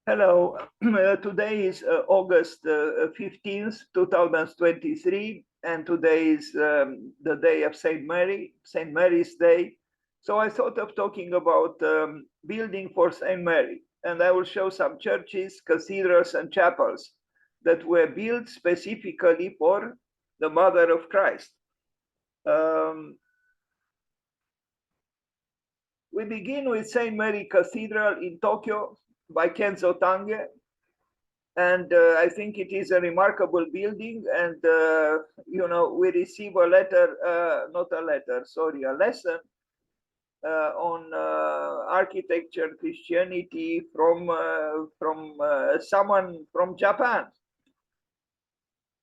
Hello, today is August 15th, 2023, and today is the day of St. Mary's Day. So I thought of talking about building for St. Mary, and I will show some churches, cathedrals, and chapels that were built specifically for the Mother of Christ. We begin with St. Mary Cathedral in Tokyo by Kenzo Tange, and I think it is a remarkable building. And we receive a letter, not a letter, sorry, a lesson on architecture, Christianity from someone from Japan,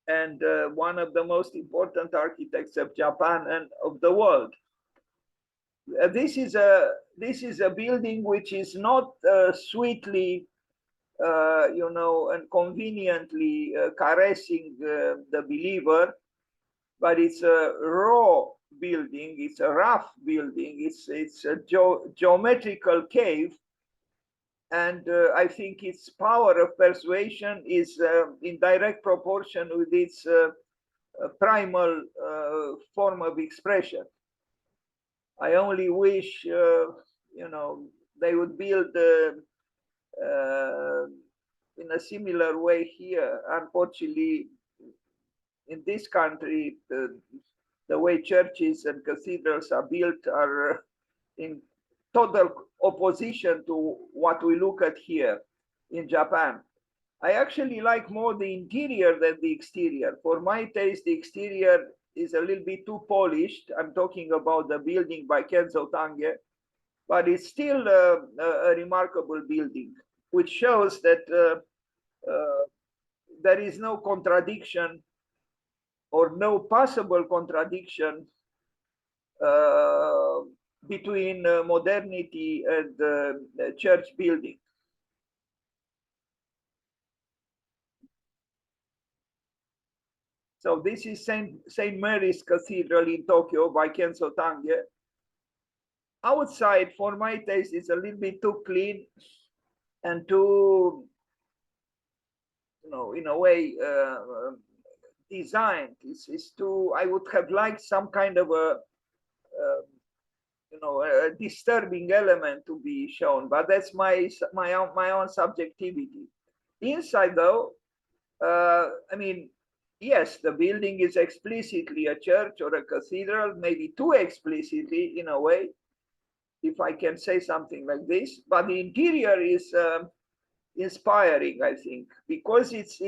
and one of the most important architects of Japan and of the world. This is a building which is not sweetly and conveniently caressing the believer, but it's a raw building, it's a rough building, it's a geometrical cave, and I think its power of persuasion is in direct proportion with its primal form of expression. I only wish, they would build in a similar way here. Unfortunately, in this country, the way churches and cathedrals are built are in total opposition to what we look at here in Japan. I actually like more the interior than the exterior. For my taste, the exterior is a little bit too polished. I'm talking about the building by Kenzo Tange, but it's still a remarkable building, which shows that there is no contradiction or no possible contradiction between modernity and church building. So this is St. Mary's Cathedral in Tokyo by Kenzo Tange. Outside, for my taste, it's a little bit too clean and too, in a way, designed. It's too. I would have liked some kind of a a disturbing element to be shown, but that's my own subjectivity. Inside, though, I mean, yes, the building is explicitly a church or a cathedral, maybe too explicitly in a way, if I can say something like this. But the interior is inspiring, I think, because it's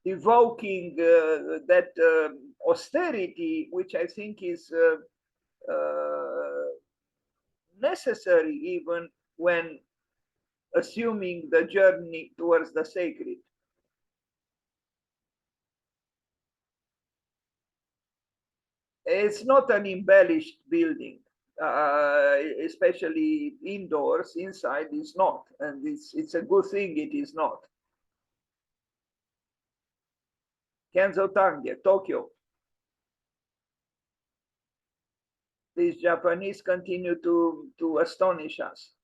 evoking that austerity, which I think is necessary even when assuming the journey towards the sacred. It's not an embellished building, especially indoors. Inside is not, and it's a good thing it is not. Kenzo Tange, Tokyo. These Japanese continue to astonish us.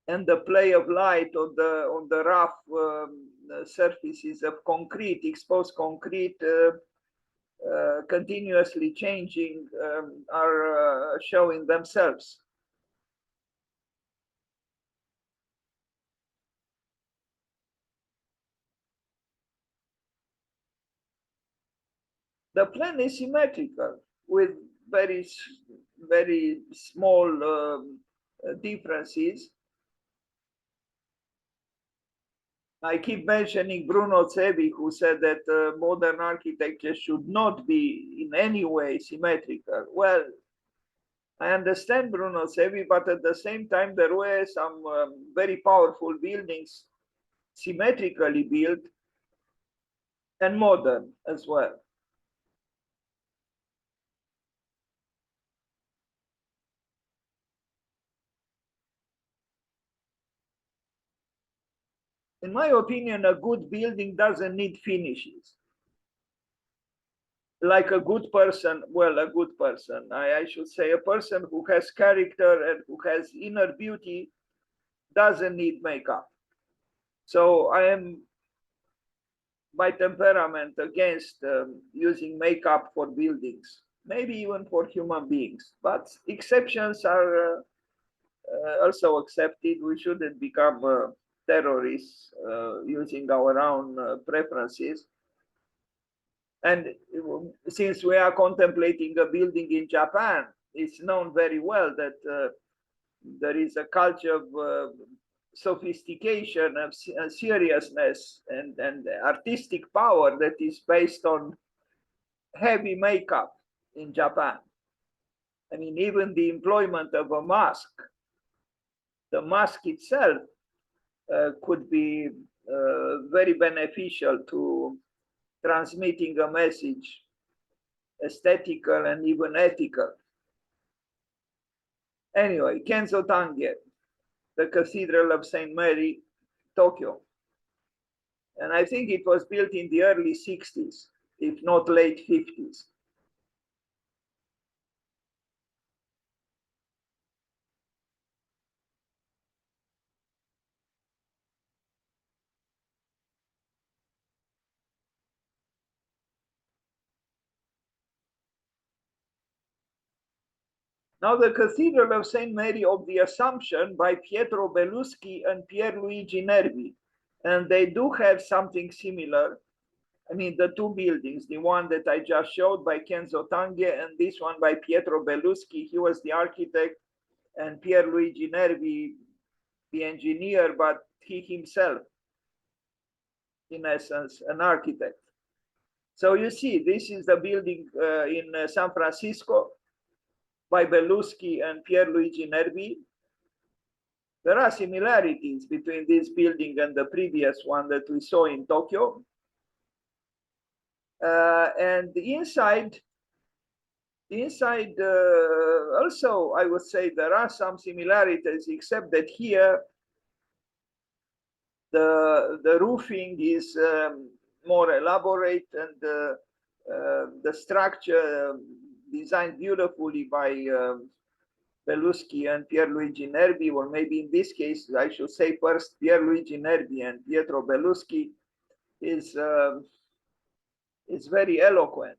And the play of light on the rough surfaces of concrete, exposed concrete, continuously changing, are showing themselves. The plan is symmetrical with very, very small differences. I keep mentioning Bruno Zevi, who said that modern architecture should not be in any way symmetrical. Well, I understand Bruno Zevi, but at the same time, there were some very powerful buildings symmetrically built and modern as well. In my opinion, a good building doesn't need finishes. Like a good person, well, a good person, I should say, a person who has character and who has inner beauty doesn't need makeup. So I am by temperament against using makeup for buildings, maybe even for human beings, but exceptions are also accepted. We shouldn't become terrorists using our own preferences. And since we are contemplating a building in Japan, it's known very well that there is a culture of sophistication, of seriousness, and artistic power that is based on heavy makeup in Japan. I mean, even the employment of a mask, the mask itself could be very beneficial to transmitting a message, aesthetical and even ethical. Anyway, Kenzo Tange, the Cathedral of St. Mary, Tokyo. And I think it was built in the early 60s, if not late 50s. Now, the Cathedral of St. Mary of the Assumption by Pietro Belluschi and Pierluigi Nervi. And they do have something similar. I mean, the two buildings, the one that I just showed by Kenzo Tange and this one by Pietro Belluschi. He was the architect, and Pierluigi Nervi, the engineer, but he himself, in essence, an architect. So you see, this is the building in San Francisco by Belluschi and Pierluigi Nervi. There are similarities between this building and the previous one that we saw in Tokyo. And the inside also, I would say there are some similarities, except that here the roofing is more elaborate, and the structure designed beautifully by Belluschi and Pierluigi Nervi, or maybe in this case, I should say first Pierluigi Nervi and Pietro Belluschi, is very eloquent.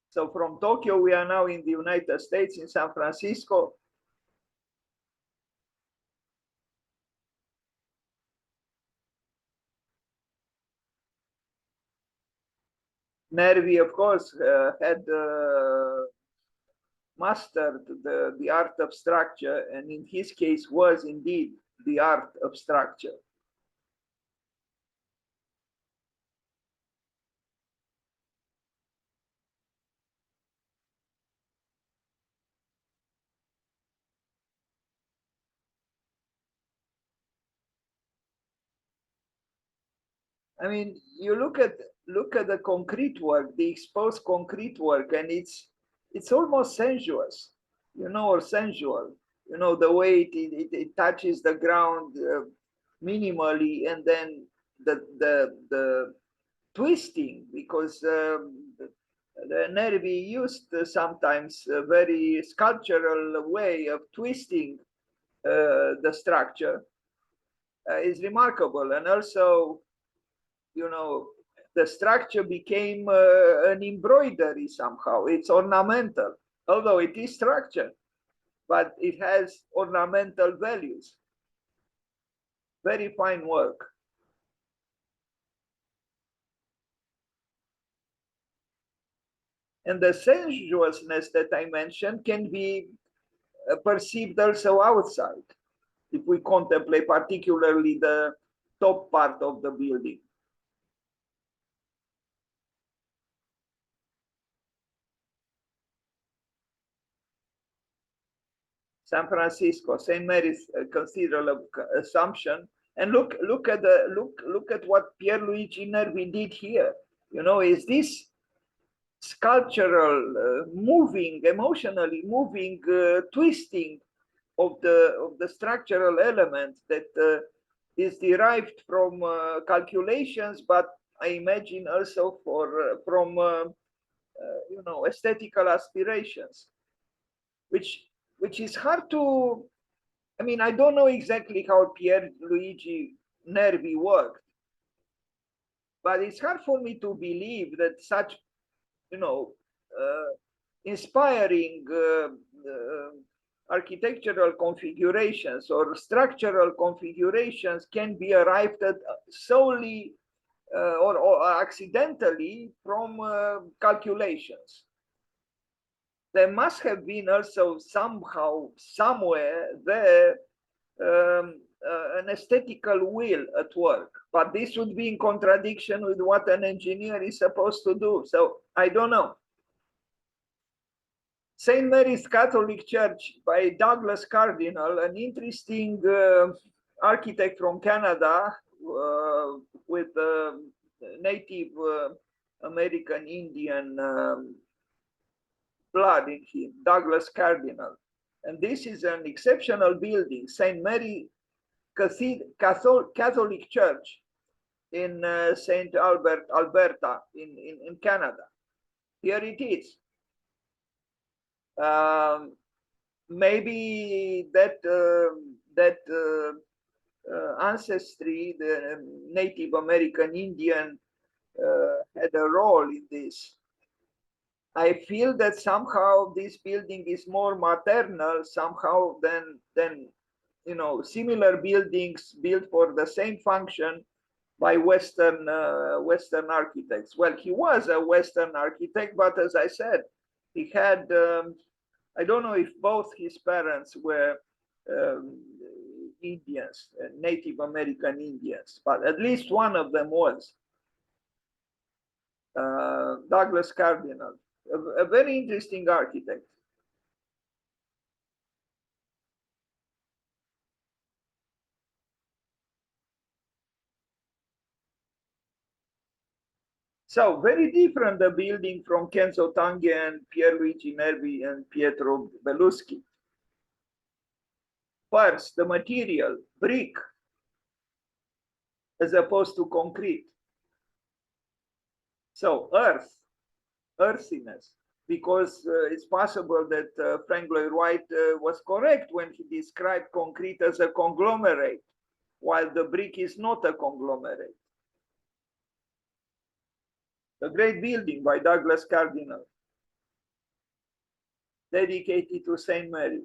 So from Tokyo, we are now in the United States, in San Francisco. Nervi, of course, had mastered the art of structure, and in his case was indeed the art of structure. I mean, you look at the concrete work, the exposed concrete work, and it's almost sensuous, or sensual. The way it touches the ground minimally, and then the twisting, because the Nervi used sometimes a very sculptural way of twisting the structure is remarkable. And also, the structure became an embroidery somehow. It's ornamental, although it is structure, but it has ornamental values. Very fine work. And the sensuousness that I mentioned can be perceived also outside, if we contemplate particularly the top part of the building. San Francisco, St. Mary's Cathedral of Assumption, and look at what Pierluigi Nervi did here. Is this sculptural, moving, emotionally moving, twisting of the structural element that is derived from calculations, but I imagine also from aesthetical aspirations. which is hard to, I mean, I don't know exactly how Pierluigi Nervi worked, but it's hard for me to believe that such, you know, inspiring architectural configurations or structural configurations can be arrived at solely or accidentally from calculations. There must have been also somehow, somewhere there, an aesthetical will at work, but this would be in contradiction with what an engineer is supposed to do. So I don't know. St. Mary's Catholic Church by Douglas Cardinal, an interesting architect from Canada with Native American Indian blood in him, Douglas Cardinal. And this is an exceptional building, St. Mary Catholic Church in St. Albert, Alberta, in Canada. Here it is. Maybe that ancestry, the Native American Indian, had a role in this. I feel that somehow this building is more maternal somehow than you know, similar buildings built for the same function by Western architects. Well, he was a Western architect, but as I said, he had I don't know if both his parents were Indians, Native American Indians, but at least one of them was. Douglas Cardinal, a very interesting architect. So very different the building from Kenzo Tange and Pierluigi Nervi and Pietro Belluschi. First, the material, brick, as opposed to concrete. So earthiness, because it's possible that Frank Lloyd Wright was correct when he described concrete as a conglomerate, while the brick is not a conglomerate. A great building by Douglas Cardinal, dedicated to St. Mary.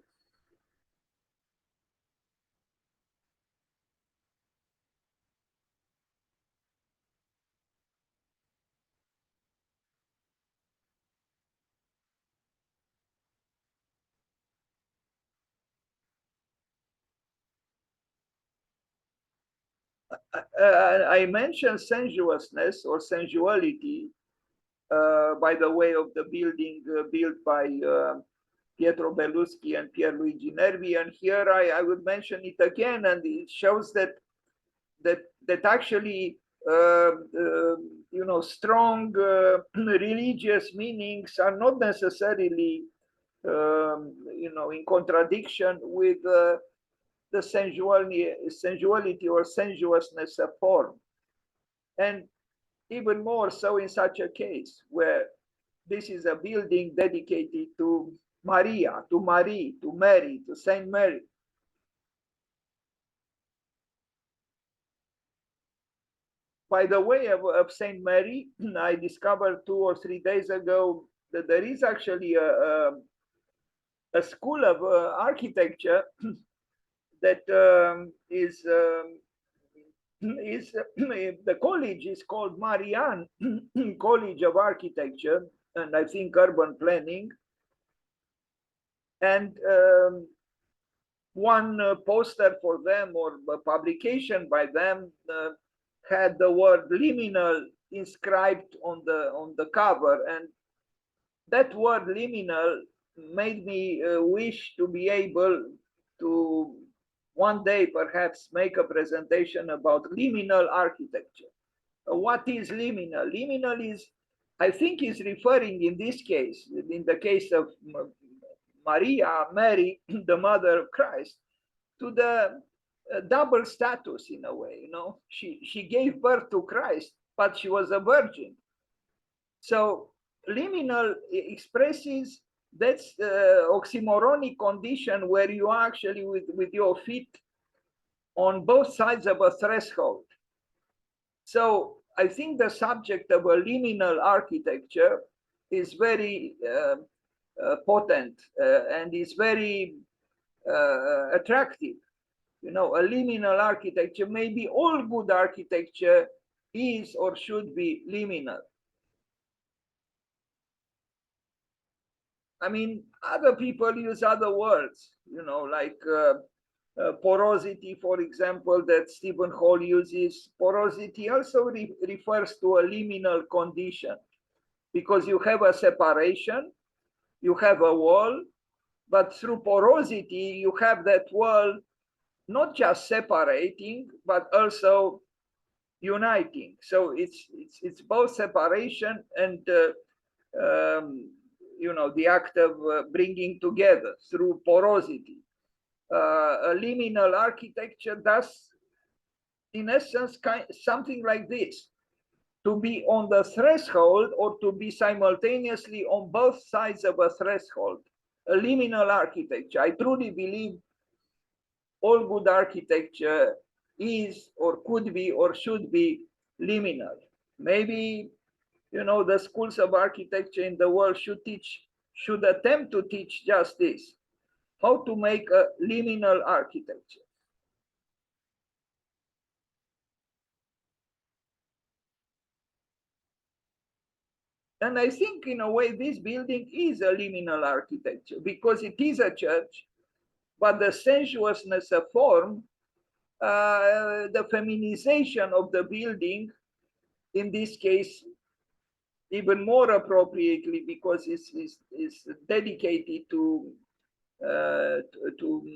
I mentioned sensuousness or sensuality by the way of the building built by Pietro Belluschi and Pierluigi Nervi, and here I would mention it again, and it shows that actually you know, strong religious meanings are not necessarily you know, in contradiction with the sensuality or sensuousness of form, and even more so in such a case where this is a building dedicated to Maria, to Marie, to Mary, to Saint Mary. By the way of Saint Mary, I discovered 2 or 3 days ago that there is actually a school of architecture that is the college is called Marianne College of Architecture and I think Urban Planning. And one poster for them or a publication by them had the word liminal inscribed on the cover, and that word liminal made me wish to be able to one day perhaps make a presentation about liminal architecture. What is liminal? Liminal is, I think, is referring in this case, in the case of Maria, Mary, the mother of Christ, to the double status in a way. You know, she gave birth to Christ, but she was a virgin. So liminal expresses that's oxymoronic condition where you are actually with your feet on both sides of a threshold. So I think the subject of a liminal architecture is very potent and is very attractive. You know, a liminal architecture, maybe all good architecture is or should be liminal. I mean, other people use other words, you know, like porosity, for example, that Stephen Hall uses. Porosity also refers to a liminal condition because you have a separation, you have a wall, but through porosity, you have that wall not just separating, but also uniting. So it's both separation and you know, the act of bringing together through porosity. A liminal architecture does, in essence, something like this: to be on the threshold or to be simultaneously on both sides of a threshold. A liminal architecture. I truly believe all good architecture is or could be or should be liminal. Maybe, you know, the schools of architecture in the world should attempt to teach just this: how to make a liminal architecture. And I think in a way this building is a liminal architecture because it is a church, but the sensuousness of form, the feminization of the building, in this case, even more appropriately because it's dedicated to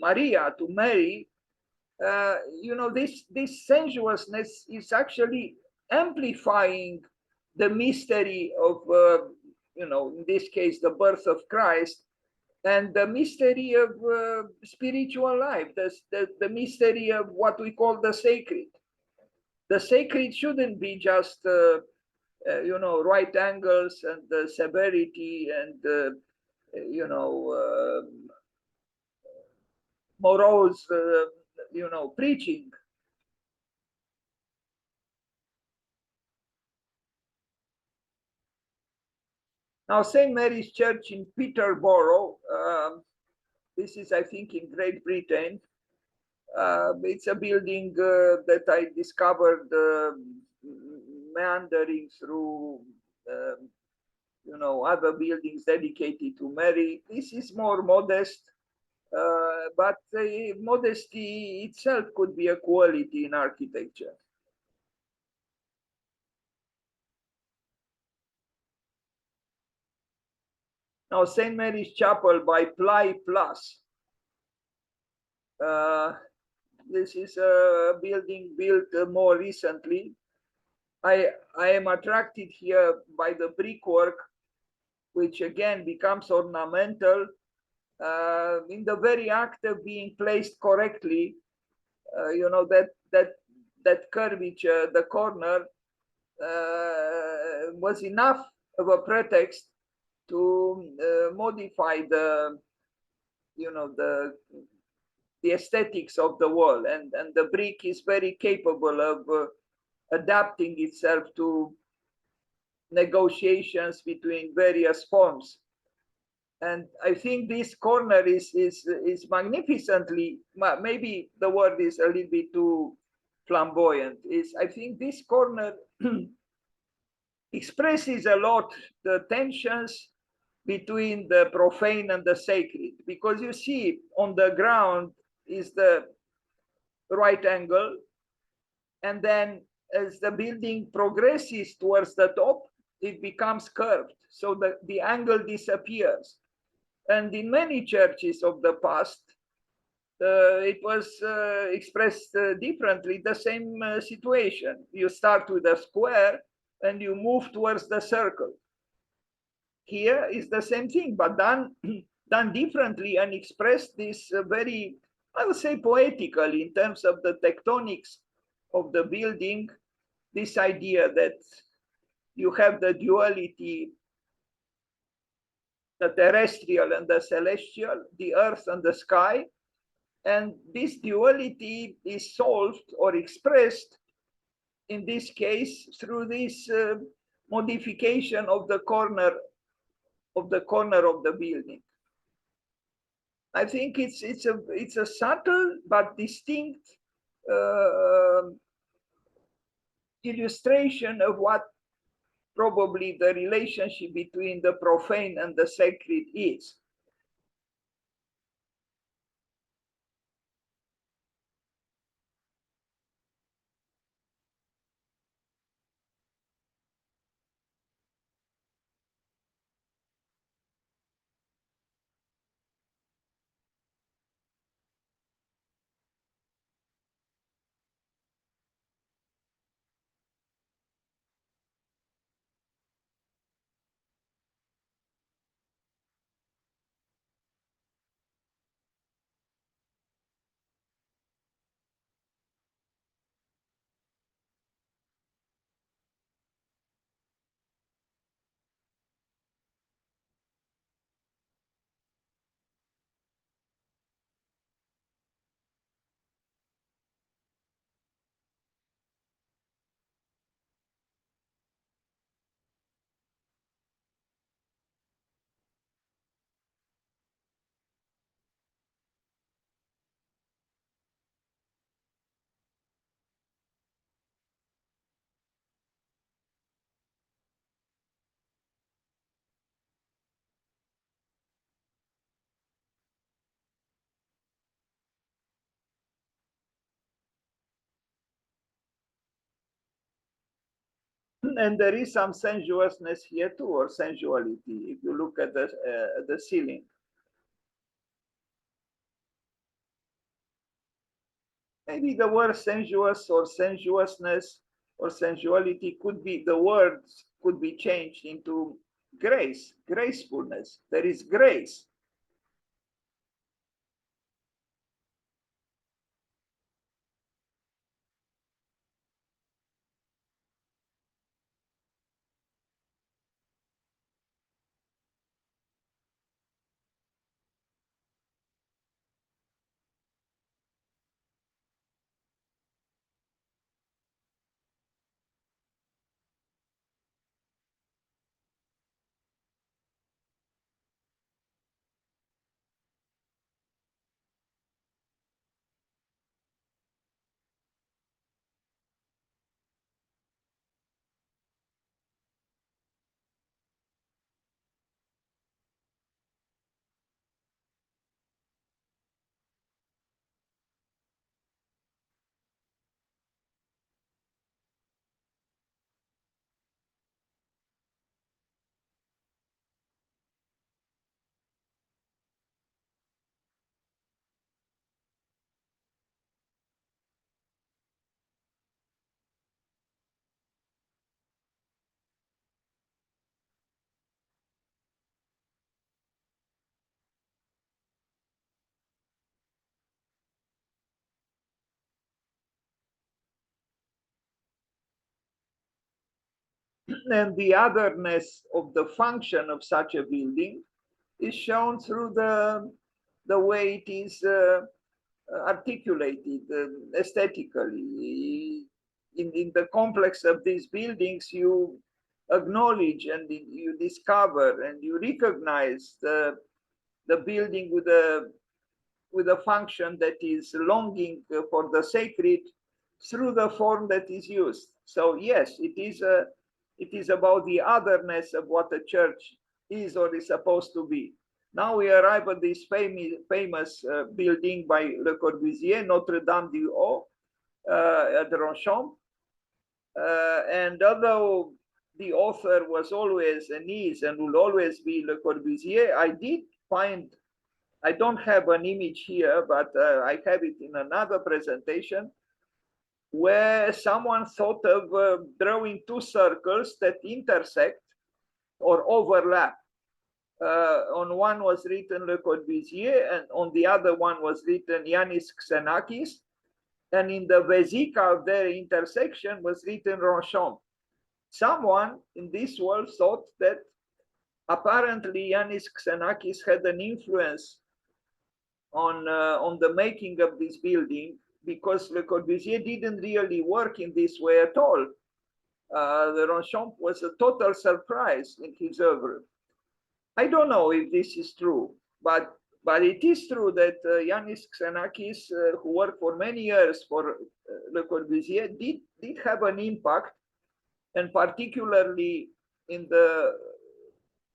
Maria, to Mary. You know, this sensuousness is actually amplifying the mystery of, you know, in this case, the birth of Christ and the mystery of spiritual life, the mystery of what we call the sacred. The sacred shouldn't be just, you know, right angles and severity and, you know, morose, you know, preaching. Now, St. Mary's Church in Peterborough, this is, I think, in Great Britain. It's a building that I discovered meandering through, you know, other buildings dedicated to Mary. This is more modest, but modesty itself could be a quality in architecture. Now, St. Mary's Chapel by Ply Plus. This is a building built more recently. I am attracted here by the brickwork, which again becomes ornamental in the very act of being placed correctly. You know, that curvature, the corner, was enough of a pretext to modify the, you know, the aesthetics of the wall, and the brick is very capable of adapting itself to negotiations between various forms. And I think this corner is magnificently, maybe the word is a little bit too flamboyant, I think this corner expresses a lot the tensions between the profane and the sacred, because you see on the ground is the right angle, and then as the building progresses towards the top, it becomes curved, so the angle disappears. And in many churches of the past, it was expressed differently, the same situation. You start with a square and you move towards the circle. Here is the same thing, but done differently and expressed this very, I would say, poetically in terms of the tectonics of the building, this idea that you have the duality the terrestrial and the celestial, the earth and the sky. And this duality is solved or expressed in this case through this modification of the corner of the building. I think it's a subtle but distinct illustration of what probably the relationship between the profane and the sacred is. And there is some sensuousness here too, or sensuality, if you look at the ceiling. Maybe the word sensuous or sensuousness or sensuality could be, the words could be changed into grace, gracefulness. There is grace. And the otherness of the function of such a building is shown through the way it is articulated aesthetically. In the complex of these buildings, you acknowledge and you discover and you recognize the building with a function that is longing for the sacred through the form that is used. So yes, it is about the otherness of what a church is or is supposed to be. Now we arrive at this famous building by Le Corbusier, Notre Dame du Haut, at Ronchamp. And although the author was always and is and will always be Le Corbusier, I did find, I don't have an image here, but I have it in another presentation, where someone thought of drawing two circles that intersect or overlap. On one was written Le Corbusier, and on the other one was written Yanis Xenakis, and in the vesica of their intersection was written Ronchamp. Someone in this world thought that apparently Yanis Xenakis had an influence on the making of this building, because Le Corbusier didn't really work in this way at all. The Ronchamp was a total surprise in his oeuvre. I don't know if this is true, but it is true that Yanis Xenakis, who worked for many years for Le Corbusier, did have an impact, and particularly in the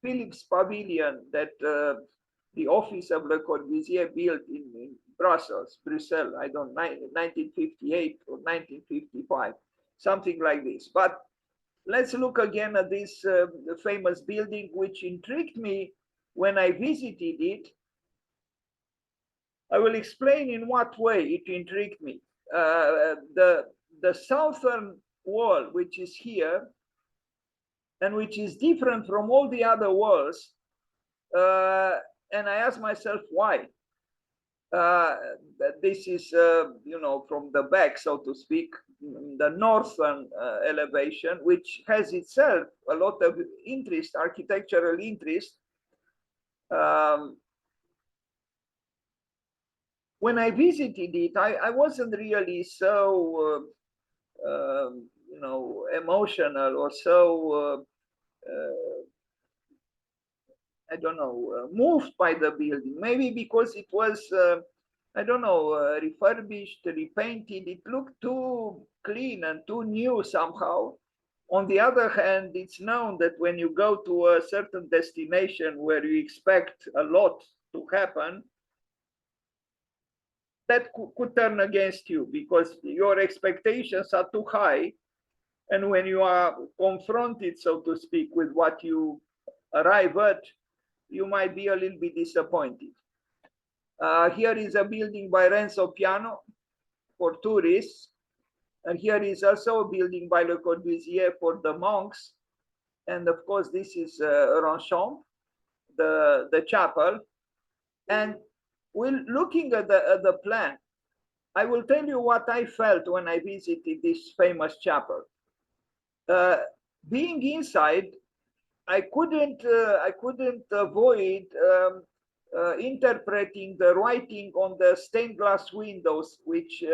Philips Pavilion that the office of Le Corbusier built in Brussels, I don't know, 1958 or 1955, something like this. But let's look again at this famous building, which intrigued me when I visited it. I will explain in what way it intrigued me. The southern wall, which is here, and which is different from all the other walls, and I asked myself why. This is, you know, from the back, so to speak, the northern elevation, which has itself a lot of interest, architectural interest. When I visited it, I wasn't really so, you know, emotional or so, I don't know, moved by the building. Maybe because it was, I don't know, refurbished, repainted. It looked too clean and too new somehow. On the other hand, it's known that when you go to a certain destination where you expect a lot to happen, that could turn against you because your expectations are too high. And when you are confronted, so to speak, with what you arrive at, you might be a little bit disappointed. Here is a building by Renzo Piano for tourists. And here is also a building by Le Corbusier for the monks. And of course, this is Ronchamp, the chapel. And we're looking at the plan. I will tell you what I felt when I visited this famous chapel. Being inside, I couldn't avoid interpreting the writing on the stained glass windows, which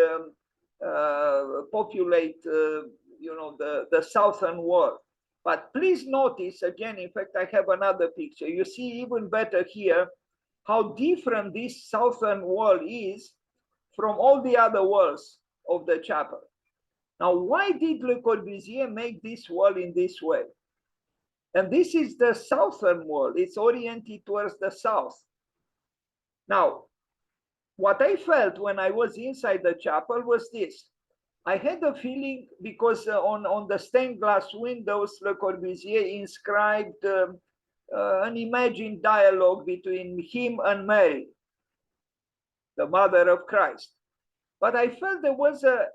populate, you know, the southern wall. But please notice again. In fact, I have another picture. You see even better here how different this southern wall is from all the other walls of the chapel. Now, why did Le Corbusier make this wall in this way? And this is the southern wall. It's oriented towards the south. Now, what I felt when I was inside the chapel was this. I had a feeling because on the stained glass windows, Le Corbusier inscribed an imagined dialogue between him and Mary, the mother of Christ. But I felt there was a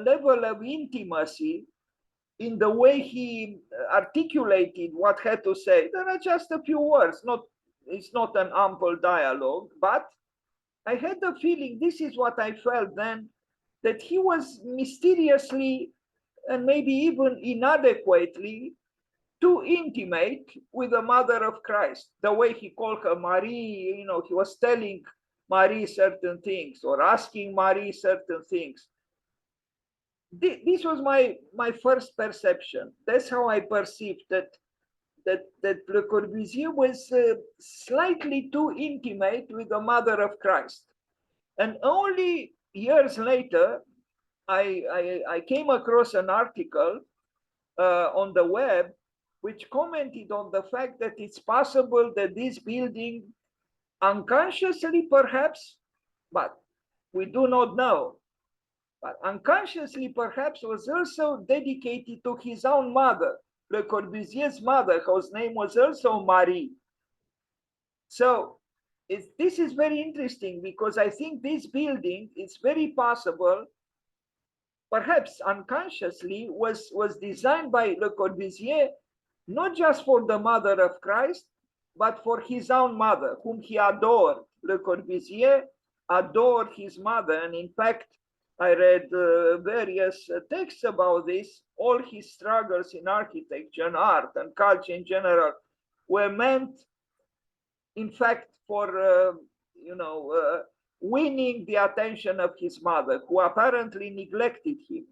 level of intimacy in the way he articulated what had to say. There are just a few words, it's not an ample dialogue, but I had the feeling, this is what I felt then, that he was mysteriously and maybe even inadequately too intimate with the mother of Christ. The way he called her Marie, you know, he was telling Marie certain things or asking Marie certain things. This was my first perception. That's how I perceived that Le Corbusier was slightly too intimate with the mother of Christ. And only years later, I came across an article on the web which commented on the fact that it's possible that this building, unconsciously perhaps, but we do not know, but unconsciously perhaps was also dedicated to his own mother, Le Corbusier's mother, whose name was also Marie. So this is very interesting because I think this building, it's very possible, perhaps unconsciously, was designed by Le Corbusier, not just for the mother of Christ, but for his own mother, whom he adored. Le Corbusier adored his mother, and in fact, I read various texts about this. All his struggles in architecture and art and culture in general were meant, in fact, for winning the attention of his mother, who apparently neglected him.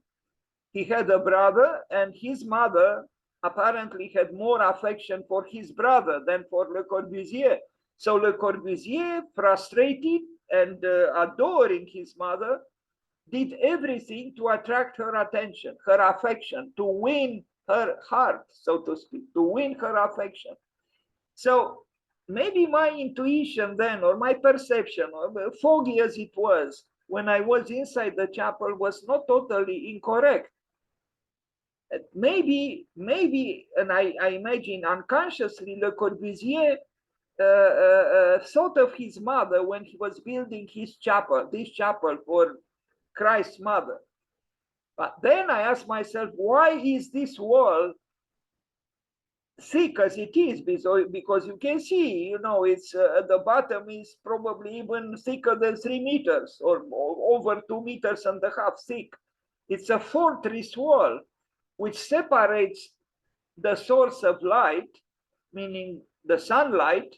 He had a brother, and his mother apparently had more affection for his brother than for Le Corbusier. So Le Corbusier, frustrated and adoring his mother, did everything to attract her attention, her affection, to win her heart, so to speak, to win her affection. So maybe my intuition then, or my perception, or foggy as it was when I was inside the chapel, was not totally incorrect. Maybe, and I imagine unconsciously, Le Corbusier thought of his mother when he was building his chapel, this chapel for Christ's mother. But then I asked myself, why is this wall thick as it is? Because you can see, it's at the bottom is probably even thicker than 3 meters or over 2.5 meters thick. It's a fortress wall which separates the source of light, meaning the sunlight,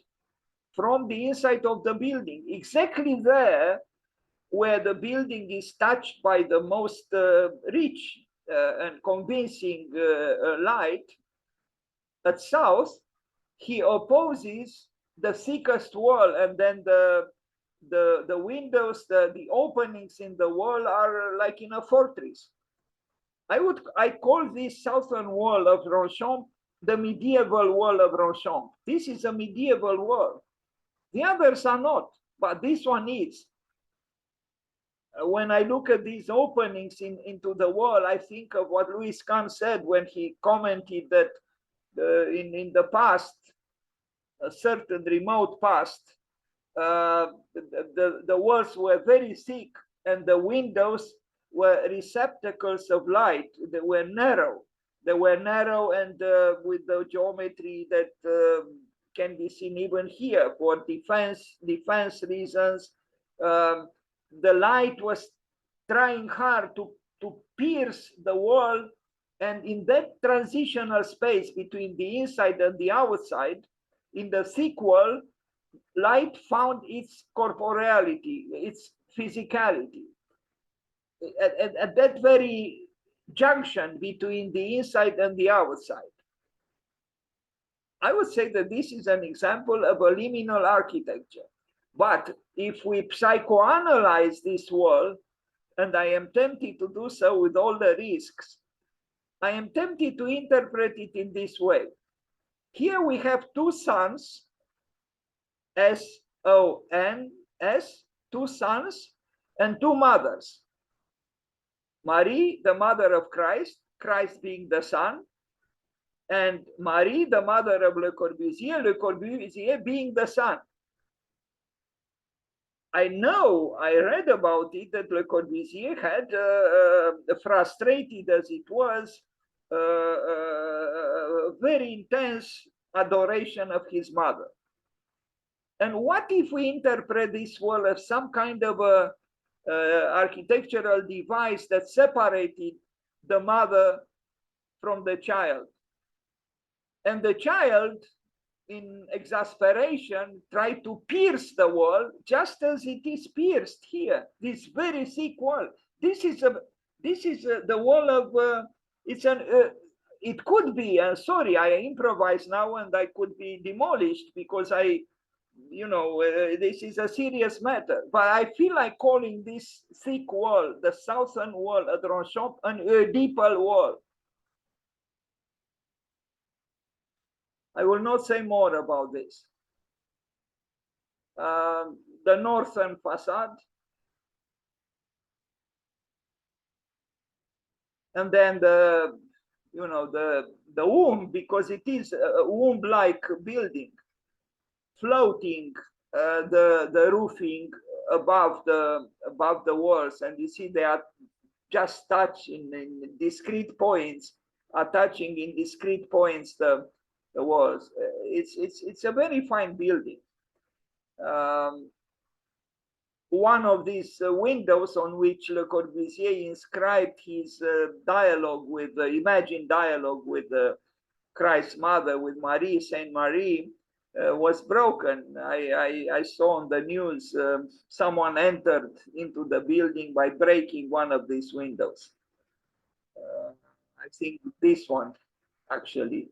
from the inside of the building. Exactly there where the building is touched by the most rich and convincing light, at south, he opposes the thickest wall, and then the windows, the openings in the wall are like in a fortress. I call this southern wall of Ronchamp the medieval wall of Ronchamp. This is a medieval wall. The others are not, but this one is. When I look at these openings into the wall, I think of what Louis Kahn said when he commented that in the past, a certain remote past, the walls were very thick and the windows were receptacles of light. They were narrow. They were narrow and with the geometry that can be seen even here for defense reasons. The light was trying hard to pierce the wall, and in that transitional space between the inside and the outside, in the thick wall, light found its corporeality, its physicality. At that very junction between the inside and the outside. I would say that this is an example of a liminal architecture. But if we psychoanalyze this wall, and I am tempted to do so with all the risks, I am tempted to interpret it in this way. Here we have 2 sons, S-O-N-S, 2 sons and 2 mothers. Marie, the mother of Christ, Christ being the son, and Marie, the mother of Le Corbusier being the son. I know, I read about it, that Le Corbusier had, frustrated as it was, very intense adoration of his mother. And what if we interpret this wall as some kind of a architectural device that separated the mother from the child? And the child, in exasperation, tried to pierce the wall just as it is pierced here, this very thick wall. This is the wall of, it could be, sorry, I improvise now and I could be demolished because this is a serious matter, but I feel like calling this thick wall, the southern wall at Ronchamp, an Oedipal wall. I will not say more about this. The northern facade, and then the womb, because it is a womb-like building, floating the roofing above the walls, and you see they are just touching in discrete points, attaching in discrete points the walls. It's a very fine building. One of these windows on which Le Corbusier inscribed his dialogue with, imagined dialogue with Christ's mother with Marie, Saint Marie, was broken. I saw on the news someone entered into the building by breaking one of these windows. I think this one, actually,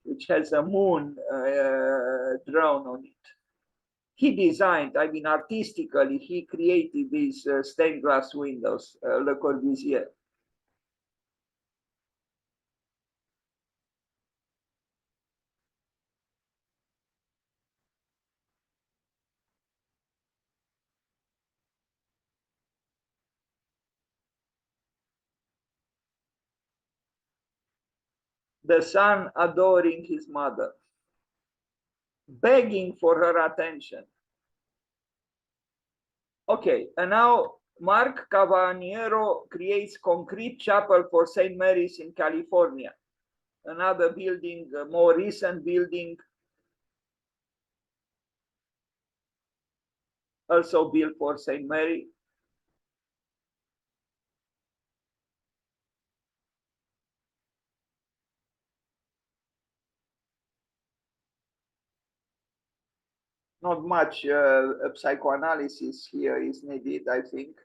which has a moon drawn on it. He designed, I mean, artistically, he created these stained glass windows, Le Corbusier. The son adoring his mother, begging for her attention. Okay, and now Mark Cavaniero creates concrete chapel for St. Mary's in California. Another building, a more recent building, also built for St. Mary. Not much psychoanalysis here is needed, I think.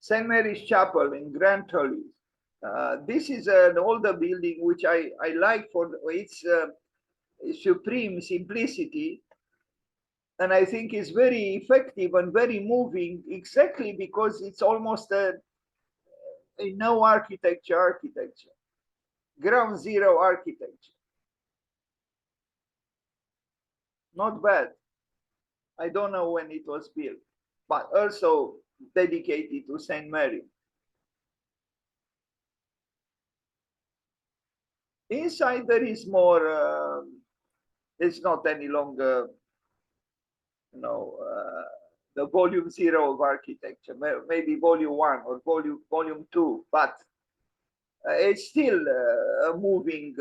St. Mary's Chapel in Grand Tully. This is an older building which I like for its supreme simplicity, and I think is very effective and very moving, exactly because it's almost a no architecture, ground zero architecture. Not bad. I don't know when it was built, but also dedicated to Saint Mary. Inside there is more. It's not any longer, you know, the volume zero of architecture. Maybe volume one or volume two, but it's still a moving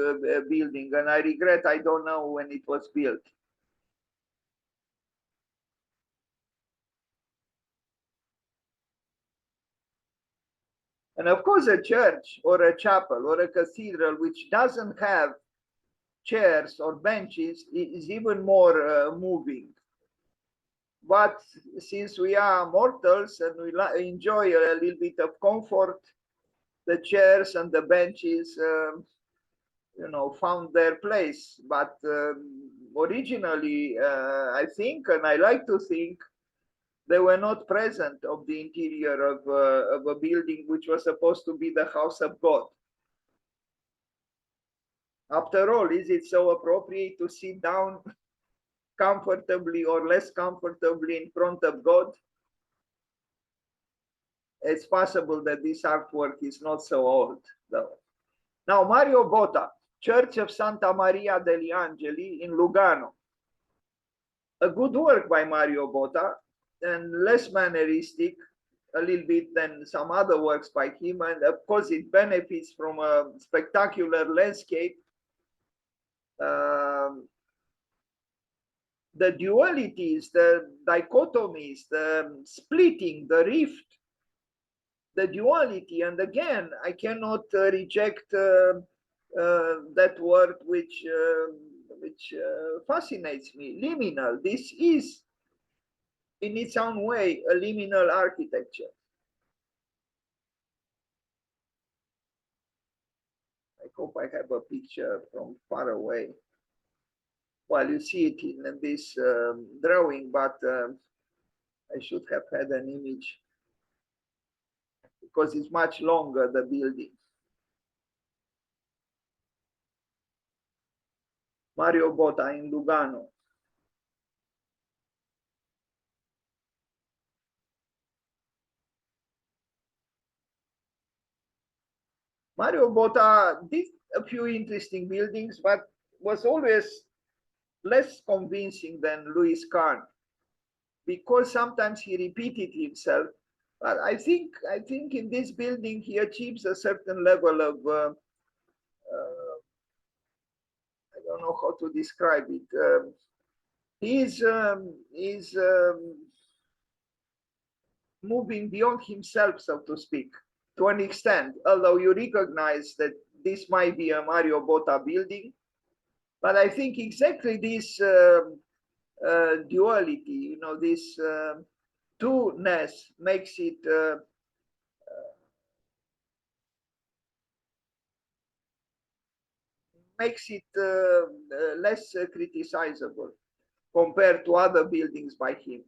building, and I regret I don't know when it was built. And of course, a church or a chapel or a cathedral which doesn't have chairs or benches is even more moving. But since we are mortals and we enjoy a little bit of comfort, the chairs and the benches, you know, found their place. But originally, I think, and I like to think, they were not present of the interior of a building which was supposed to be the house of God. After all, is it so appropriate to sit down comfortably or less comfortably in front of God? It's possible that this artwork is not so old, though. Now, Mario Botta, Church of Santa Maria degli Angeli in Lugano. A good work by Mario Botta, and less manneristic a little bit than some other works by him. And of course, it benefits from a spectacular landscape. The dualities, the dichotomies, the splitting, the rift, the duality. And again, I cannot reject that word which fascinates me, liminal. This is, in its own way, a liminal architecture. I hope I have a picture from far away. Well, you see it in this drawing, but I should have had an image because it's much longer, the building. Mario Botta in Lugano. Mario Botta did a few interesting buildings, but was always less convincing than Louis Kahn, because sometimes he repeated himself. But I think in this building he achieves a certain level of I don't know how to describe it. He's moving beyond himself, so to speak, to an extent, although you recognize that this might be a Mario Botta building. But I think exactly this duality, you know, this two-ness makes it less criticizable compared to other buildings by him.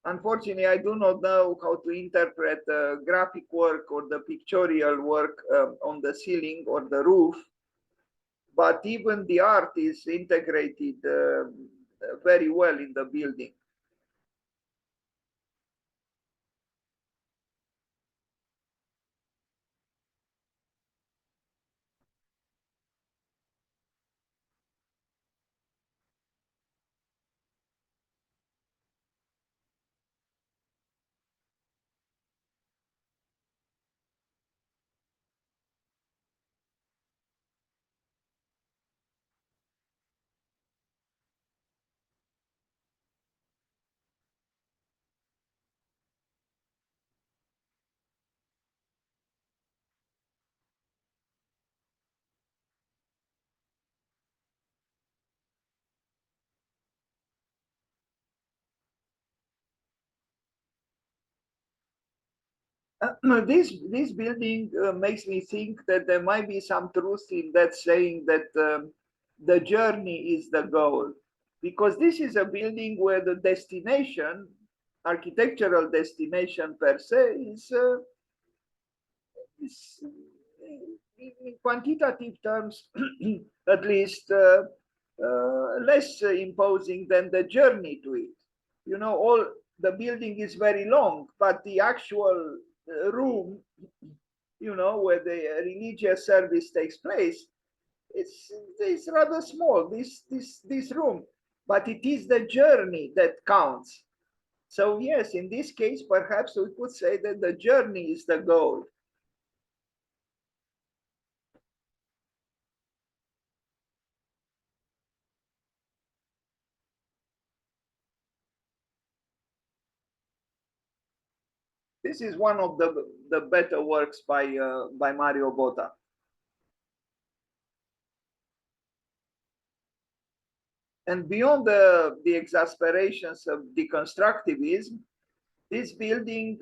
Unfortunately, I do not know how to interpret the graphic work or the pictorial work on the ceiling or the roof, but even the art is integrated very well in the building. This building makes me think that there might be some truth in that saying that the journey is the goal, because this is a building where the destination, architectural destination per se, is in quantitative terms, at least, less imposing than the journey to it. You know, all the building is very long, but the actual room, you know, where the religious service takes place, it's rather small. This room, but it is the journey that counts. So yes, in this case, perhaps we could say that the journey is the goal. This is one of the better works by Mario Botta. And beyond the exasperations of deconstructivism, this building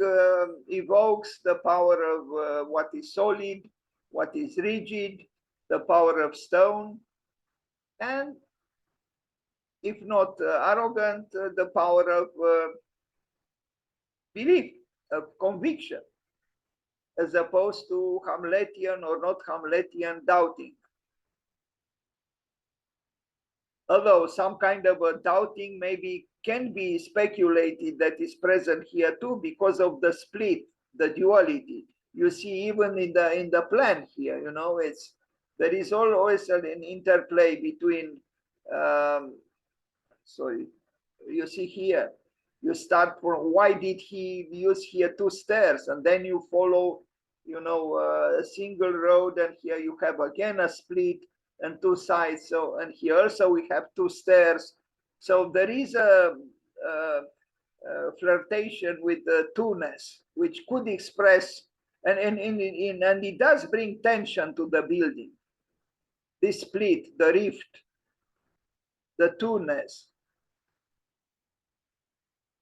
evokes the power of what is solid, what is rigid, the power of stone, and if not arrogant, the power of belief, of conviction, as opposed to Hamletian or not Hamletian doubting. Although some kind of a doubting maybe can be speculated that is present here too, because of the split, the duality. You see, even in the plan here, you know, there is always an interplay between. Sorry, you see here, you start from why did he use here two stairs, and then you follow, you know, a single road, and here you have again a split and two sides. So, and here also we have two stairs. So there is a flirtation with the two-ness, which could express, and it does bring tension to the building. This split, the rift, the two-ness,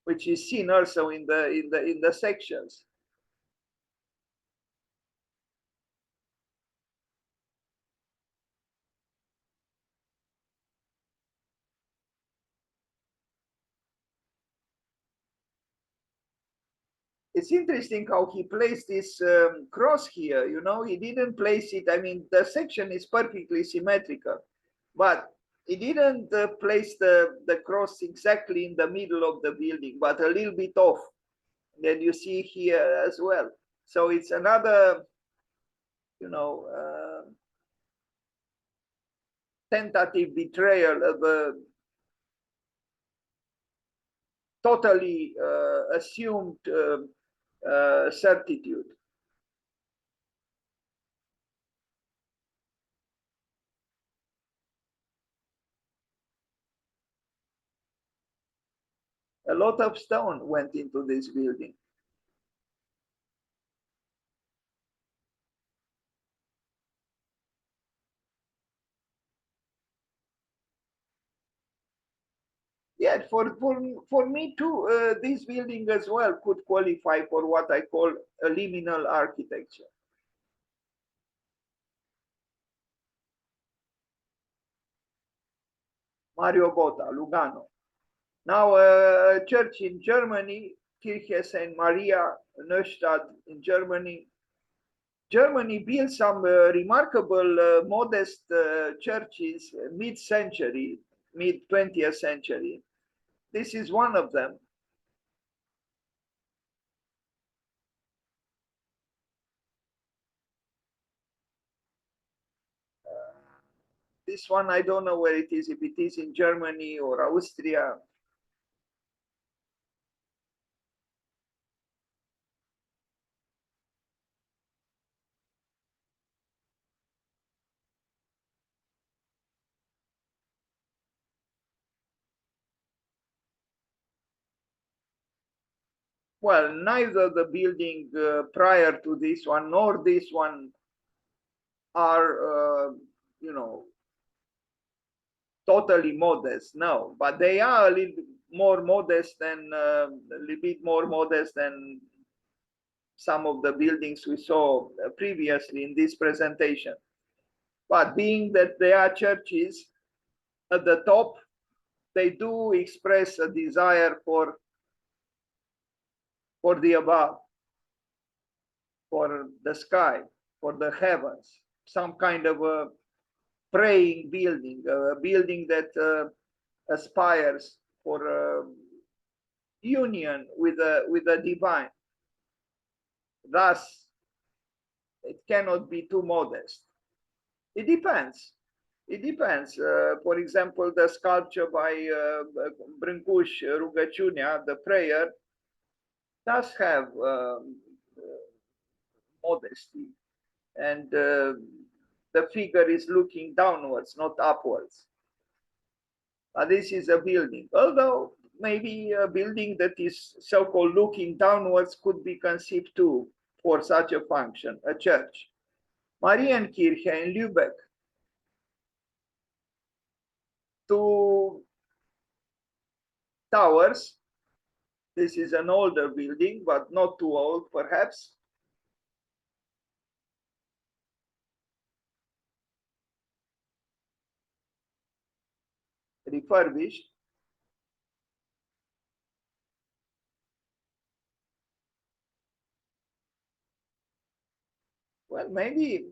which is seen also in the sections. It's interesting how he placed this cross here. You know, he didn't place it. I mean, the section is perfectly symmetrical, but he didn't place the cross exactly in the middle of the building, but a little bit off. Then you see here as well. So it's another, you know, tentative betrayal of a totally assumed certitude. lot of stone went into this building. Yeah, for me too, this building as well could qualify for what I call a liminal architecture. Mario Botta, Lugano. Now, a church in Germany, Kirche St. Maria, Neustadt in Germany. Germany built some remarkable, modest churches mid-century, mid-20th century. This is one of them. This one, I don't know where it is, if it is in Germany or Austria. Well, neither the building prior to this one nor this one are, totally modest. No, but they are a little more modest than a little bit more modest than some of the buildings we saw previously in this presentation. But being that they are churches, at the top, they do express a desire for the above, for the sky, for the heavens, some kind of a praying building, a building that aspires for union with the divine. Thus, it cannot be too modest. It depends. It depends. For example, the sculpture by Brâncuș, Rugăciunea, the prayer, does have modesty, and the figure is looking downwards, not upwards. This is a building, although maybe a building that is so-called looking downwards could be conceived too for such a function, a church. Marienkirche in Lübeck. Two towers. This is an older building, but not too old, perhaps. Refurbished. Well, maybe,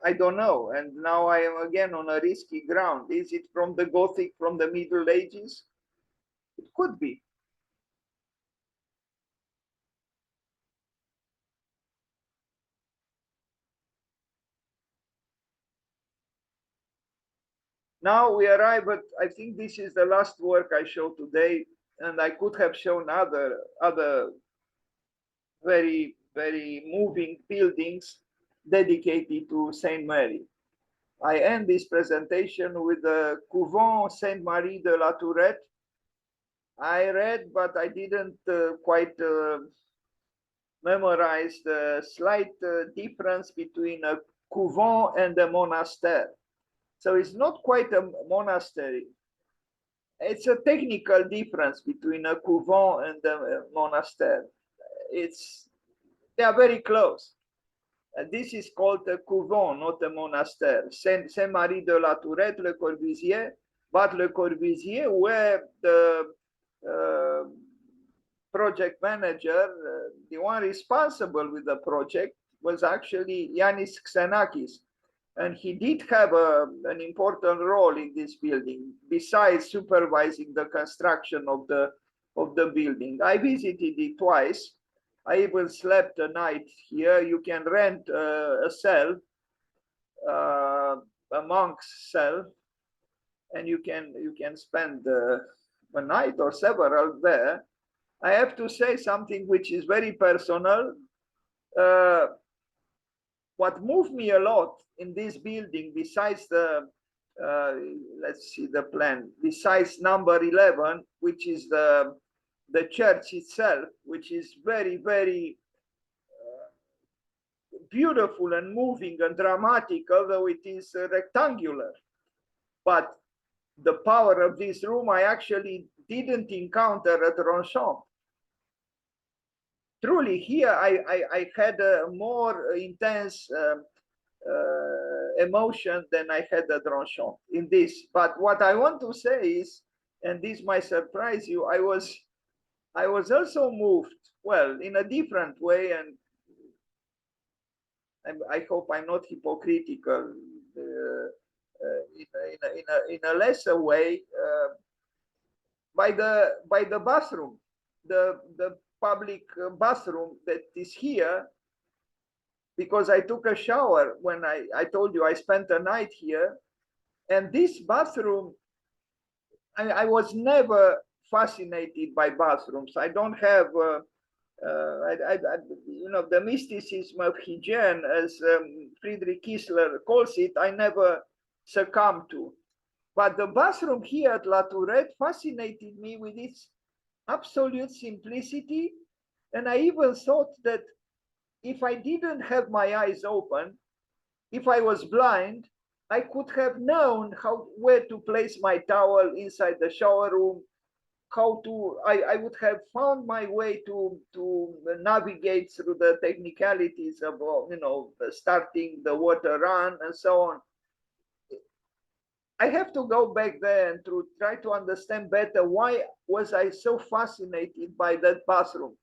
I don't know. And now I am again on a risky ground. Is it from the Gothic, from the Middle Ages? It could be. Now we arrive at, I think this is the last work I show today, and I could have shown other very, very moving buildings dedicated to Saint Mary. I end this presentation with the Couvent Saint Marie de La Tourette. I read, but I didn't quite memorize the slight difference between a couvent and a monastery. So it's not quite a monastery. It's a technical difference between a couvent and a monastery. They are very close. This is called a couvent, not a monastery. Saint-Marie de la Tourette, Le Corbusier, but Le Corbusier, where the project manager, the one responsible with the project, was actually Yanis Xenakis. And he did have an important role in this building, besides supervising the construction of the building. I visited it twice. I even slept a night here. You can rent a cell, a monk's cell, and you can spend a night or several there. I have to say something which is very personal. What moved me a lot in this building, besides the, let's see the plan, besides number 11, which is the the church itself, which is very, very beautiful and moving and dramatic, although it is rectangular. But the power of this room I actually didn't encounter at Ronchamp. Truly, here I had a more intense emotion than I had at Ronchamp in this. But what I want to say is, and this might surprise you, I was also moved, well, in a different way, and I hope I'm not hypocritical, in a lesser way, by the bathroom, the public bathroom that is here, because I took a shower when I told you I spent a night here, and this bathroom, I was never fascinated by bathrooms. I don't have you know, the mysticism of hygiene, as Friedrich Kiesler calls it, I never succumbed to. But the bathroom here at La Tourette fascinated me with its absolute simplicity. And I even thought that if I didn't have my eyes open, if I was blind, I could have known where to place my towel inside the shower room, I would have found my way to navigate through the technicalities of, you know, starting the water run and so on. I have to go back there and to try to understand better why was I so fascinated by that bathroom.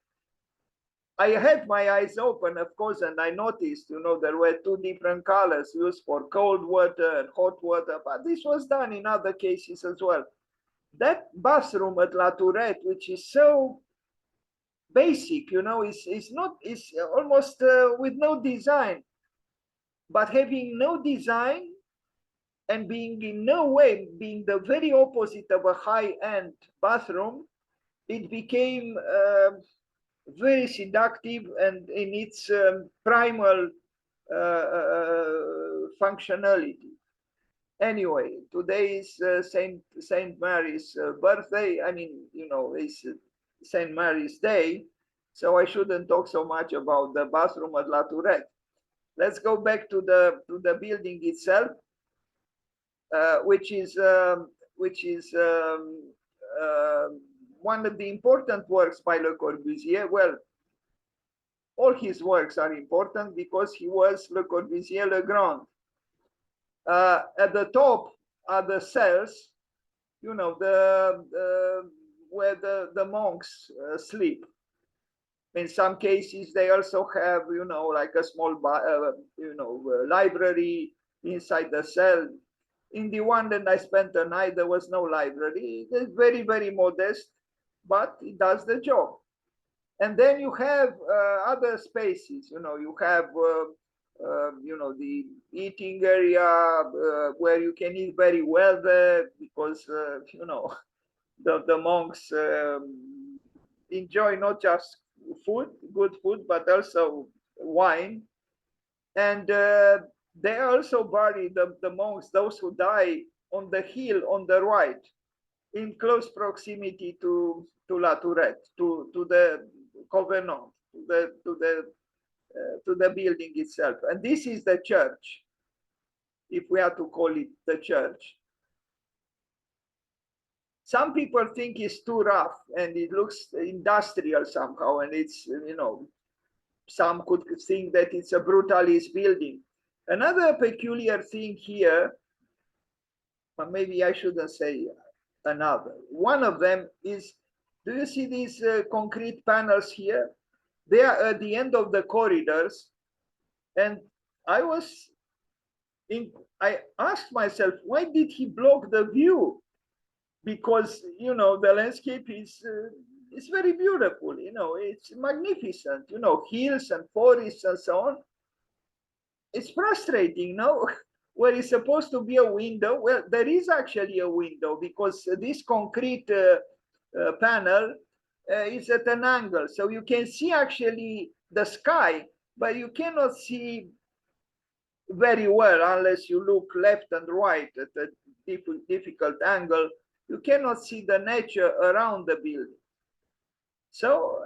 I had my eyes open, of course, and I noticed, you know, there were two different colors used for cold water and hot water, but this was done in other cases as well. That bathroom at La Tourette, which is so basic, you know, is almost with no design, but having no design and being in no way being the very opposite of a high-end bathroom, it became very seductive and in its primal functionality. Anyway, today is Saint Mary's birthday. I mean, you know, it's Saint Mary's Day, so I shouldn't talk so much about the bathroom at La Tourette. Let's go back to the building itself, which is one of the important works by Le Corbusier. Well, all his works are important because he was Le Corbusier le Grand. At the top are the cells, you know, where the monks sleep. In some cases, they also have, you know, like a small, you know, library inside the cell. In the one that I spent the night, there was no library. It's very, very modest, but it does the job. And then you have other spaces, you know, you have, you know, the eating area where you can eat very well there because, you know, the monks enjoy not just food, good food, but also wine. And they also bury the monks, those who die, on the hill on the right, in close proximity to La Tourette, to the Covenant, to the building itself. And this is the church, if we are to call it the church. Some people think it's too rough and it looks industrial somehow, and it's, you know, some could think that it's a brutalist building. Another peculiar thing here, but maybe I shouldn't say another. One of them is, do you see these concrete panels here? They are at the end of the corridors. And I asked myself, why did he block the view? Because, you know, the landscape is very beautiful, you know, it's magnificent, you know, hills and forests and so on. It's frustrating, no? Where it's supposed to be a window. Well, there is actually a window because this concrete panel is at an angle. So you can see actually the sky, but you cannot see very well unless you look left and right at a difficult angle. You cannot see the nature around the building. So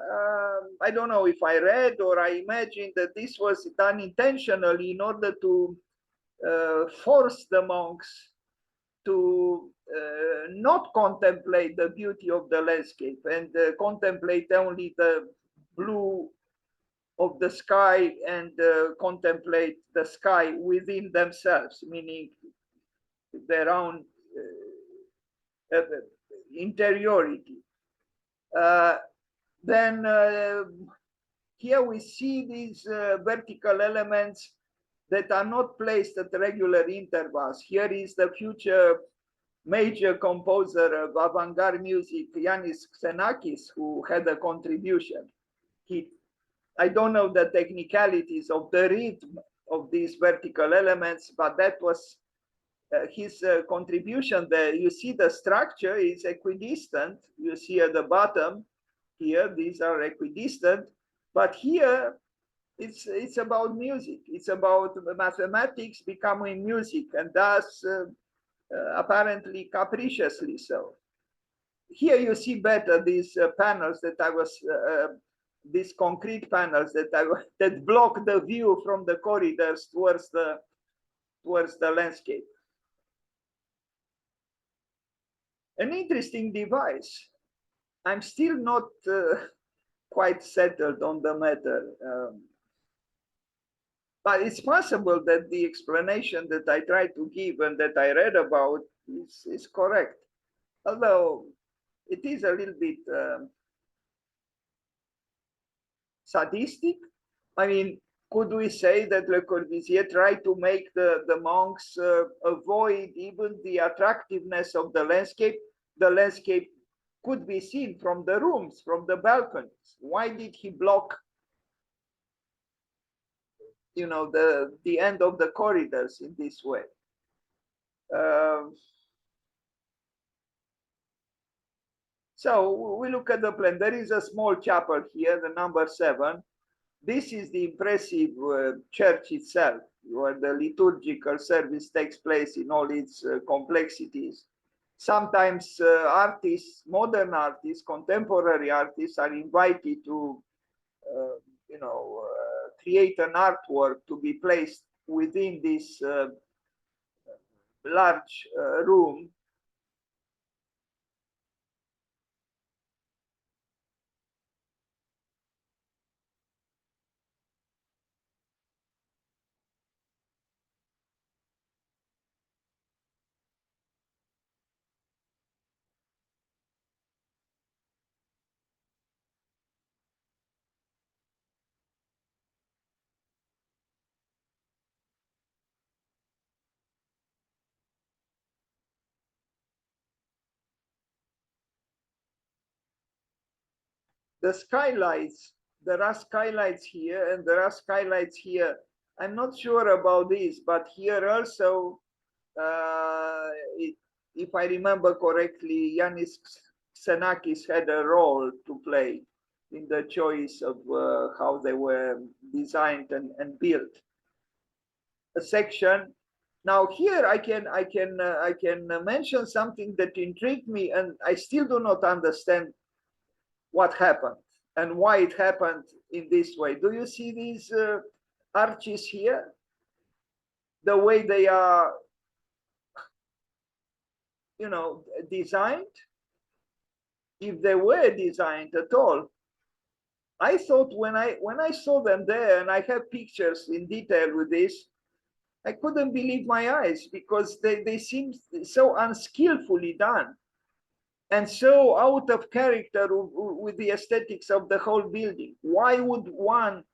I don't know if I read or I imagined that this was done intentionally in order to force the monks to not contemplate the beauty of the landscape and contemplate only the blue of the sky and contemplate the sky within themselves, meaning their own interiority. Then here we see these vertical elements that are not placed at regular intervals. Here is the future major composer of avant-garde music, Yanis Xenakis, who had a contribution. I don't know the technicalities of the rhythm of these vertical elements, but that was his contribution there. You see the structure is equidistant. You see at the bottom here, these are equidistant, but here it's about music. It's about mathematics becoming music, and thus apparently capriciously so. Here you see better these panels that I was, these concrete panels that block the view from the corridors towards the landscape. An interesting device. I'm still not quite settled on the matter. But it's possible that the explanation that I tried to give and that I read about is correct. Although it is a little bit sadistic. I mean, could we say that Le Corbusier tried to make the monks avoid even the attractiveness of the landscape? The landscape could be seen from the rooms, from the balconies. Why did he block, you know, the end of the corridors in this way? So we look at the plan. There is a small chapel here, the number 7. This is the impressive church itself, where the liturgical service takes place in all its complexities. Sometimes artists, modern artists, contemporary artists are invited to, you know, create an artwork to be placed within this large room. The skylights, there are skylights here and there are skylights here. I'm not sure about this, but here also, if I remember correctly, Yanis Xenakis had a role to play in the choice of how they were designed and built. A section. Now here I can mention something that intrigued me, and I still do not understand what happened and why it happened in this way. Do you see these arches here? The way they are, you know, designed? If they were designed at all, I thought when I saw them there, and I have pictures in detail with this, I couldn't believe my eyes, because they seemed so unskillfully done and so out of character with the aesthetics of the whole building. Why would one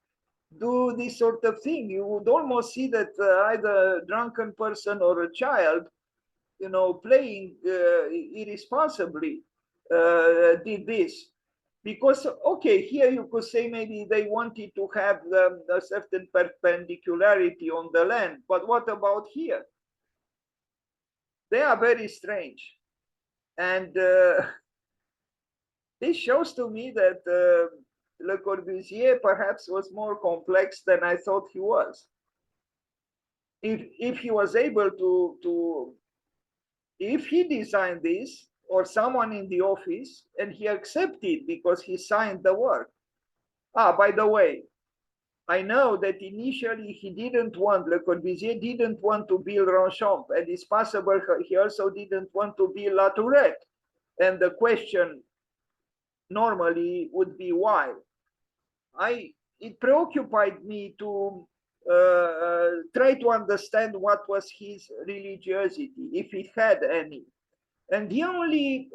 do this sort of thing? You would almost see that either a drunken person or a child, you know, playing irresponsibly did this. Because, okay, here you could say maybe they wanted to have a certain perpendicularity on the land, but what about here? They are very strange. And this shows to me that Le Corbusier perhaps was more complex than I thought he was. If he was able to if he designed this, or someone in the office, and he accepted because he signed the work. Ah, by the way, I know that initially he didn't want, Le Corbusier didn't want to build Ronchamp, and it's possible he also didn't want to build La Tourette. And the question normally would be why. It preoccupied me to try to understand what was his religiosity, if he had any. And the only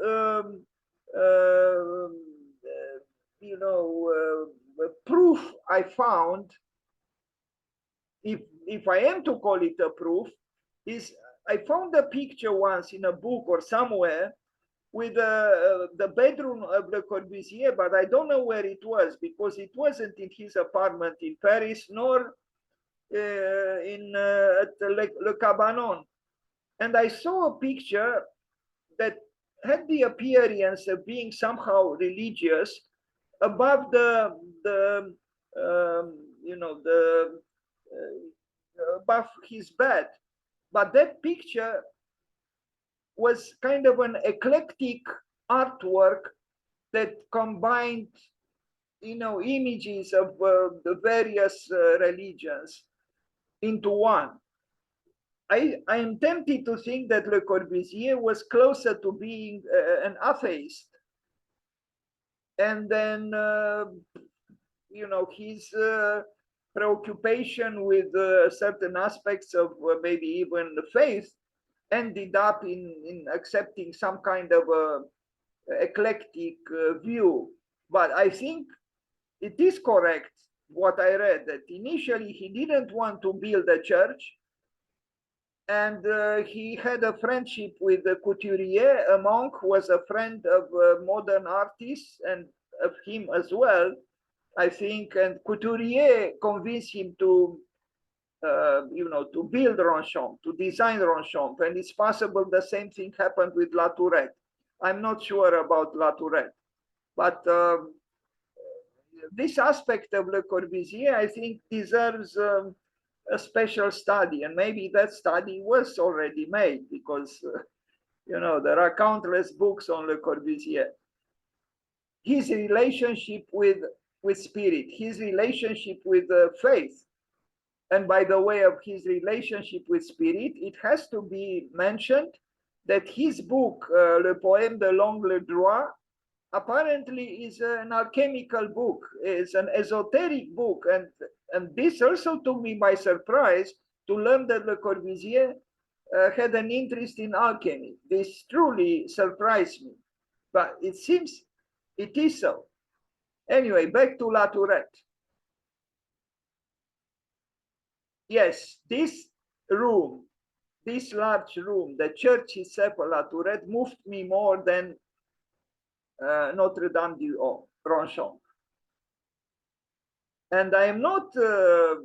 proof I found, if I am to call it a proof, is I found a picture once in a book or somewhere with the bedroom of Le Corbusier, but I don't know where it was because it wasn't in his apartment in Paris nor at Le Cabanon. And I saw a picture that had the appearance of being somehow religious above above his bed. But that picture was kind of an eclectic artwork that combined, images of the various religions into one. I am tempted to think that Le Corbusier was closer to being an atheist. And then, his preoccupation with certain aspects of maybe even the faith ended up in accepting some kind of eclectic view. But I think it is correct what I read, that initially he didn't want to build a church, and he had a friendship with Couturier, a monk who was a friend of modern artists and of him as well, I think. And Couturier convinced him to to build Ronchamp, to design Ronchamp. And it's possible the same thing happened with La Tourette. I'm not sure about La Tourette, but this aspect of Le Corbusier, I think, deserves a special study. And maybe that study was already made because, there are countless books on Le Corbusier. His relationship with spirit, his relationship with faith. And by the way of his relationship with spirit, it has to be mentioned that his book, Le Poème de l'Angle Droit, apparently is an alchemical book, is an esoteric book. And this also took me by surprise to learn that Le Corbusier had an interest in alchemy. This truly surprised me, but it seems it is so. Anyway, back to La Tourette. Yes, this room, this large room, the church itself, La Tourette, moved me more than Notre Dame du Ronchamp. And I am not, a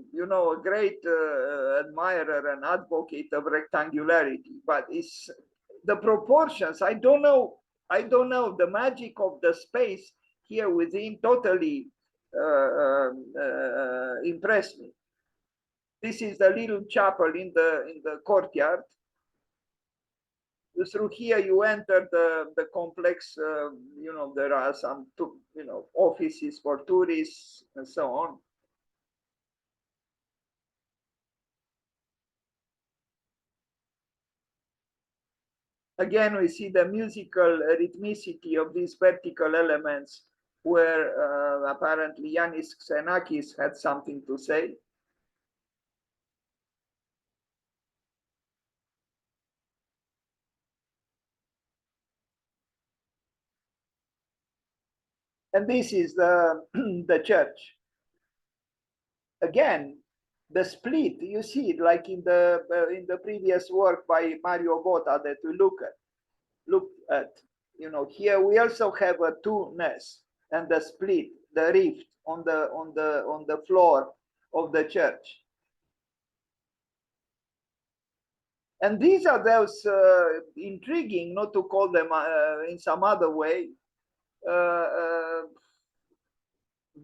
great admirer and advocate of rectangularity, but it's the proportions. I don't know. The magic of the space here within totally impressed me. This is the little chapel in the courtyard. Through here you enter the complex. There are some offices for tourists and so on. Again, we see the musical rhythmicity of these vertical elements, where apparently Yanis Xenakis had something to say. And this is the church. Again, the split, you see it like in the previous work by Mario Botta that we looked at. Here we also have a two-ness and the split, the rift on the floor of the church. And these are those intriguing, not to call them in some other way,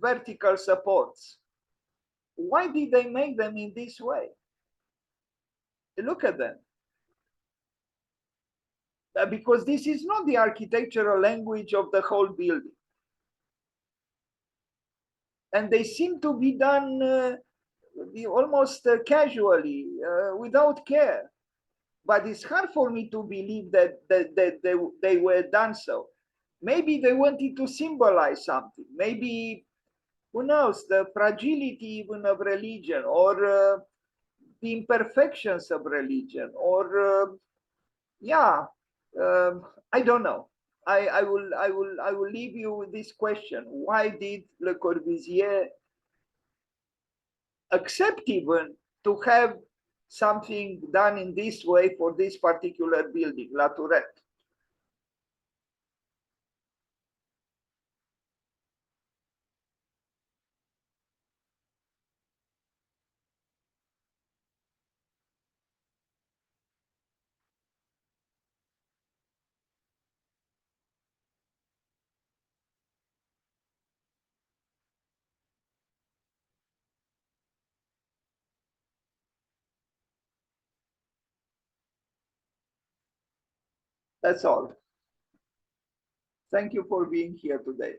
vertical supports. Why did they make them in this way? Look at them. because this is not the architectural language of the whole building. And they seem to be done almost casually, without care. But it's hard for me to believe that they were done so. Maybe they wanted to symbolize something. Maybe, who knows, the fragility even of religion, or the imperfections of religion, or yeah, I don't know. I will leave you with this question: why did Le Corbusier accept even to have something done in this way for this particular building, La Tourette? That's all. Thank you for being here today.